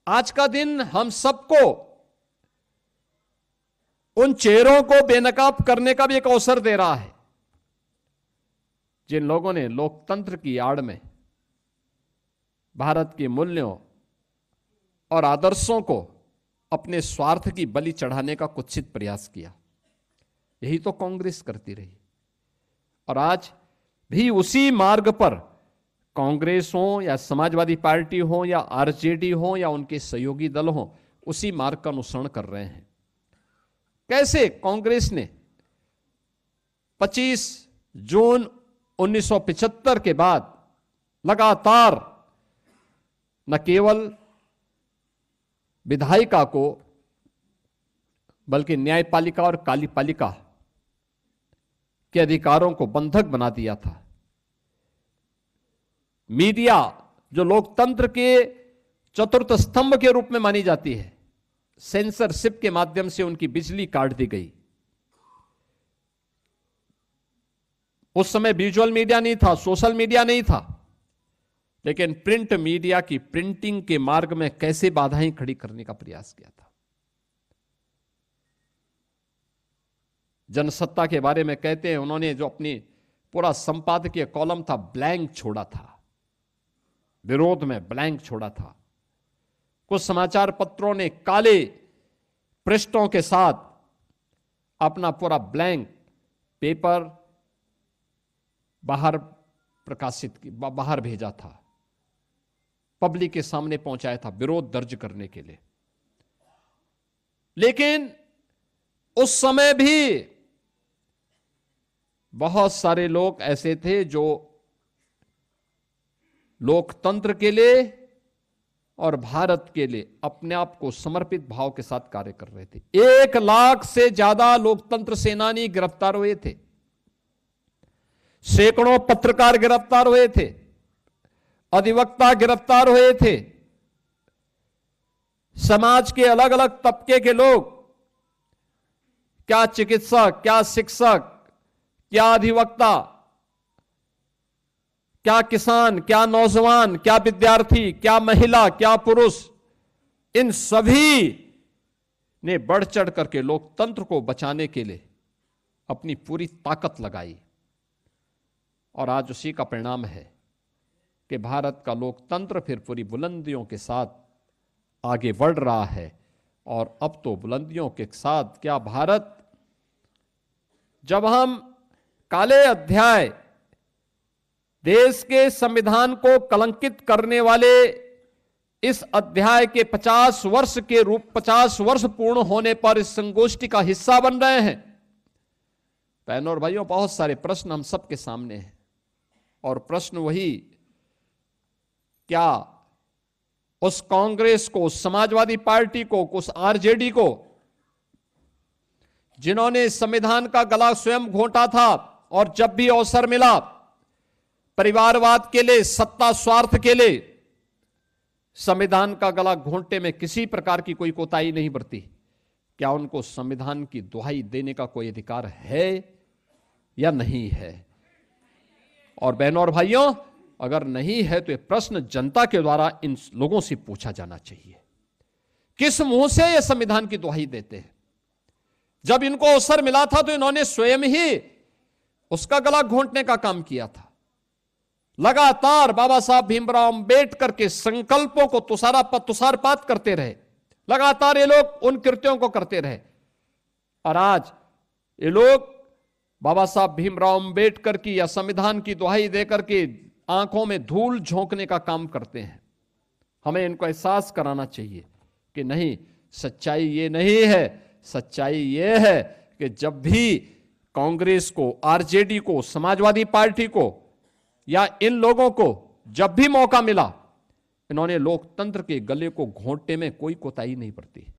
आज का दिन हम सबको उन चेहरों को बेनकाब करने का भी एक अवसर दे रहा है जिन लोगों ने लोकतंत्र की आड़ में भारत के मूल्यों और आदर्शों को अपने स्वार्थ की बलि चढ़ाने का कुत्सित प्रयास किया। यही तो कांग्रेस करती रही और आज भी उसी मार्ग पर कांग्रेस हो या समाजवादी पार्टी हो या आरजेडी हो या उनके सहयोगी दल हो, उसी मार्ग का अनुसरण कर रहे हैं। कैसे कांग्रेस ने 25 जून 1975 के बाद लगातार न केवल विधायिका को बल्कि न्यायपालिका और कार्यपालिका के अधिकारों को बंधक बना दिया था। मीडिया जो लोकतंत्र के चतुर्थ स्तंभ के रूप में मानी जाती है, सेंसरशिप के माध्यम से उनकी बिजली काट दी गई। उस समय विजुअल मीडिया नहीं था, सोशल मीडिया नहीं था, लेकिन प्रिंट मीडिया की प्रिंटिंग के मार्ग में कैसे बाधाएं खड़ी करने का प्रयास किया था। जनसत्ता के बारे में कहते हैं, उन्होंने जो अपनी पूरा संपादकीय कॉलम था ब्लैंक छोड़ा था, विरोध में ब्लैंक छोड़ा था। कुछ समाचार पत्रों ने काले पृष्ठों के साथ अपना पूरा ब्लैंक पेपर बाहर भेजा था, पब्लिक के सामने पहुंचाया था विरोध दर्ज करने के लिए। लेकिन उस समय भी बहुत सारे लोग ऐसे थे जो लोकतंत्र के लिए और भारत के लिए अपने आप को समर्पित भाव के साथ कार्य कर रहे थे। 1 लाख से ज्यादा लोकतंत्र सेनानी गिरफ्तार हुए थे, सैकड़ों पत्रकार गिरफ्तार हुए थे, अधिवक्ता गिरफ्तार हुए थे, समाज के अलग अलग तबके के लोग, क्या चिकित्सक, क्या शिक्षक, क्या अधिवक्ता, क्या किसान, क्या नौजवान, क्या विद्यार्थी, क्या महिला, क्या पुरुष, इन सभी ने बढ़ चढ़ करके लोकतंत्र को बचाने के लिए अपनी पूरी ताकत लगाई। और आज उसी का परिणाम है कि भारत का लोकतंत्र फिर पूरी बुलंदियों के साथ आगे बढ़ रहा है। और अब तो बुलंदियों के साथ क्या, भारत जब हम काले अध्याय, देश के संविधान को कलंकित करने वाले इस अध्याय के 50 वर्ष पूर्ण होने पर इस संगोष्ठी का हिस्सा बन रहे हैं। बहनों और भाइयों, बहुत सारे प्रश्न हम सबके सामने हैं और प्रश्न वही, क्या उस कांग्रेस को, उस समाजवादी पार्टी को, उस आरजेडी को जिन्होंने संविधान का गला स्वयं घोंटा था और जब भी अवसर मिला परिवारवाद के लिए, सत्ता स्वार्थ के लिए संविधान का गला घोंटने में किसी प्रकार की कोई कोताही नहीं बरती, क्या उनको संविधान की दुहाई देने का कोई अधिकार है या नहीं है? और बहनों और भाइयों, अगर नहीं है तो यह प्रश्न जनता के द्वारा इन लोगों से पूछा जाना चाहिए, किस मुंह से यह संविधान की दुहाई देते हैं? जब इनको अवसर मिला था तो इन्होंने स्वयं ही उसका गला घोंटने का काम किया था। लगातार बाबा साहब भीमराव अंबेडकर के संकल्पों को तुषारपात करते रहे, लगातार ये लोग उन कृत्यों को करते रहे। और आज ये लोग बाबा साहब भीमराव अंबेडकर की या संविधान की दुहाई देकर के आंखों में धूल झोंकने का काम करते हैं। हमें इनको एहसास कराना चाहिए कि नहीं, सच्चाई ये नहीं है। सच्चाई ये है कि जब भी कांग्रेस को, आरजेडी को, समाजवादी पार्टी को या इन लोगों को जब भी मौका मिला, इन्होंने लोकतंत्र के गले को घोंटने में कोई कोताही नहीं बरती।